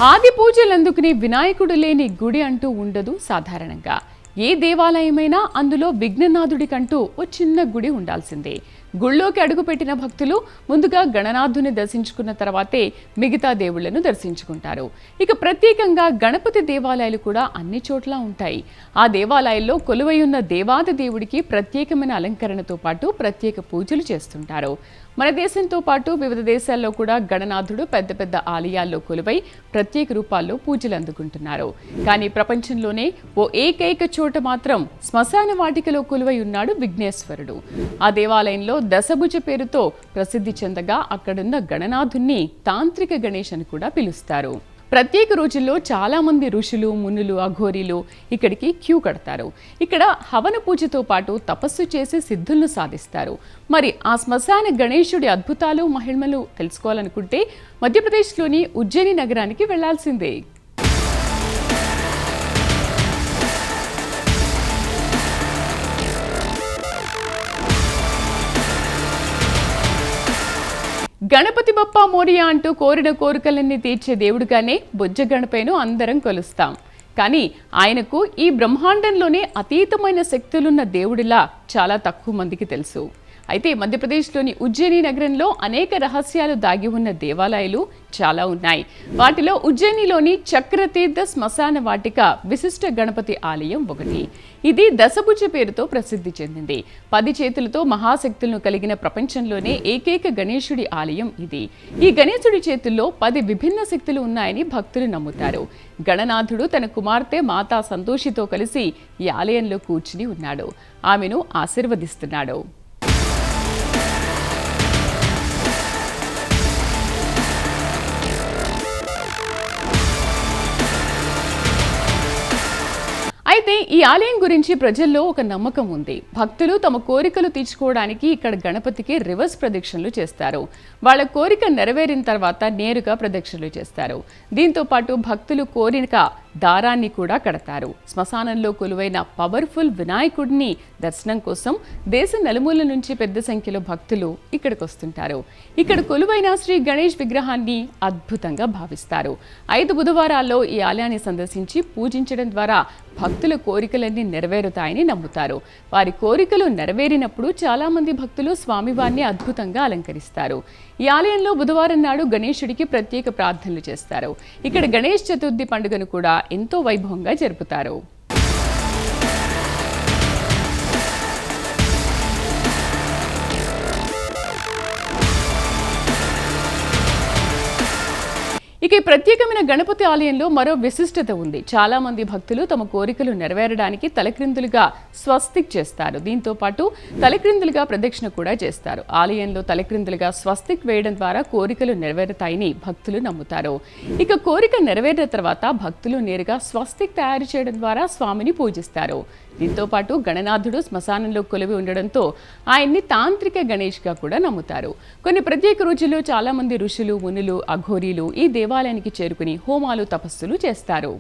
ఆది పూజలందుకునే వినాయకుడు లేని గుడి అంటూ ఉండదు సాధారణంగా. ఏ దేవాలయమైనా అందులో విఘ్ననాథుడికంటూ ఓ చిన్న గుడి ఉండాల్సిందే. గుళ్ళోకి అడుగుపెట్టిన భక్తులు ముందుగా గణనాథుని దర్శించుకున్న తర్వాతే మిగతా దేవుళ్లను దర్శించుకుంటారు. ఇక ప్రత్యేకంగా గణపతి దేవాలయాలు కూడా అన్ని చోట్ల ఉంటాయి. ఆ దేవాలయాల్లో కొలువై ఉన్న దేవాది దేవుడికి ప్రత్యేకమైన అలంకరణతో పాటు ప్రత్యేక పూజలు చేస్తుంటారు. మన దేశంతో పాటు వివిధ దేశాల్లో కూడా గణనాథుడు పెద్ద పెద్ద ఆలయాల్లో కొలువై ప్రత్యేక రూపాల్లో పూజలు అందుకుంటున్నారు. కానీ ప్రపంచంలోనే ఓ ఏకైక చోట మాత్రం శ్మశాన వాటికలో కొలువై ఉన్నాడు విఘ్నేశ్వరుడు. ఆ దేవాలయంలో దశభుజ పేరుతో ప్రసిద్ధి చెందగా అక్కడున్న గణనాథుణ్ణి తాంత్రిక గణేష్ అని కూడా పిలుస్తారు. ప్రత్యేక రోజుల్లో చాలా మంది ఋషులు, మునులు, అఘోరీలు ఇక్కడికి క్యూ కడతారు. ఇక్కడ హవన పూజతో పాటు తపస్సు చేసి సిద్ధులను సాధిస్తారు. మరి ఆ శ్మశాన గణేశుడి అద్భుతాలు, మహిమలు తెలుసుకోవాలనుకుంటే మధ్యప్రదేశ్లోని ఉజ్జయిని నగరానికి వెళ్లాల్సిందే. గణపతి బప్పా మోరియా అంటూ కోరిన కోరికలన్నీ తీర్చే దేవుడుగానే బొజ్జ గణపయ్యను అందరం కొలుస్తాం. కానీ ఆయనకు ఈ బ్రహ్మాండంలోనే అతీతమైన శక్తులున్న దేవుడిలా చాలా తక్కువ మందికి తెలుసు. అయితే మధ్యప్రదేశ్లోని ఉజ్జయిని నగరంలో అనేక రహస్యాలు దాగి ఉన్న దేవాలయాలు చాలా ఉన్నాయి. వాటిలో ఉజ్జయినిలోని చక్రతీర్థ శ్మశాన వాటిక విశిష్ట గణపతి ఆలయం ఒకటి. ఇది దశభుజ పేరుతో ప్రసిద్ధి చెందింది. 10 చేతులతో మహాశక్తులను కలిగిన ప్రపంచంలోనే ఏకైక గణేశుడి ఆలయం ఇది. ఈ గణేశుడి చేతుల్లో 10 విభిన్న శక్తులు ఉన్నాయని భక్తులు నమ్ముతారు. గణనాథుడు తన కుమార్తె మాతా సంతోషితో కలిసి ఈ ఆలయంలో కూర్చుని ఉన్నాడు. ఆమెను ఆశీర్వదిస్తున్నాడు. అయితే ఈ ఆలయం గురించి ప్రజల్లో ఒక నమ్మకం ఉంది. భక్తులు తమ కోరికలు తీర్చుకోవడానికి ఇక్కడ గణపతికి రివర్స్ ప్రదక్షిణలు చేస్తారు. వాళ్ళ కోరిక నెరవేరిన తర్వాత నేరుగా ప్రదక్షిణలు చేస్తారు. దీంతో పాటు భక్తులు కోరిక దారాన్ని కూడా కడతారు. శ్మశానంలో కొలువైన పవర్ఫుల్ వినాయకుడిని దర్శనం కోసం దేశ నలుమూల నుంచి పెద్ద సంఖ్యలో భక్తులు ఇక్కడికి వస్తుంటారు. ఇక్కడ కొలువైన శ్రీ గణేష్ విగ్రహాన్ని అద్భుతంగా భావిస్తారు. 5 బుధవారాల్లో ఈ ఆలయాన్ని సందర్శించి పూజించడం ద్వారా భక్తుల కోరికలన్నీ నెరవేరుతాయని నమ్ముతారు. వారి కోరికలు నెరవేరినప్పుడు చాలా మంది భక్తులు స్వామివారిని అద్భుతంగా అలంకరిస్తారు. ఈ ఆలయంలో బుధవారం నాడు గణేశుడికి ప్రత్యేక ప్రార్థనలు చేస్తారు. ఇక్కడ గణేష్ చతుర్థి పండుగను కూడా ఎంతో వైభవంగా జరుపుతారు. ఇక ఈ ప్రత్యేకమైన గణపతి ఆలయంలో మరో విశిష్టత ఉంది. చాలా మంది భక్తులు తమ కోరికలు నెరవేరడానికి తలక్రిందులుగా స్వస్తిక్ చేస్తారు. దీంతో పాటు తలక్రిందులుగా ప్రదక్షిణ కూడా చేస్తారు. ఆలయంలో తలక్రిందులుగా స్వస్తిక్ వేయడం ద్వారా కోరికలు నెరవేరుతాయని భక్తులు నమ్ముతారు. ఇక కోరిక నెరవేరిన తర్వాత భక్తులు నేరుగా స్వస్తిక్ తయారు చేయడం ద్వారా స్వామిని పూజిస్తారు. దీంతో పాటు గణనాథుడు శ్మశానంలో కొలువి ఉండడంతో ఆయన్ని తాంత్రిక గణేష్గా కూడా నమ్ముతారు. కొన్ని ప్రత్యేక రోజుల్లో చాలా మంది ఋషులు, మునులు, అఘోరీలు ఈ దేవాలయానికి చేరుకుని హోమాలు, తపస్సులు చేస్తారు.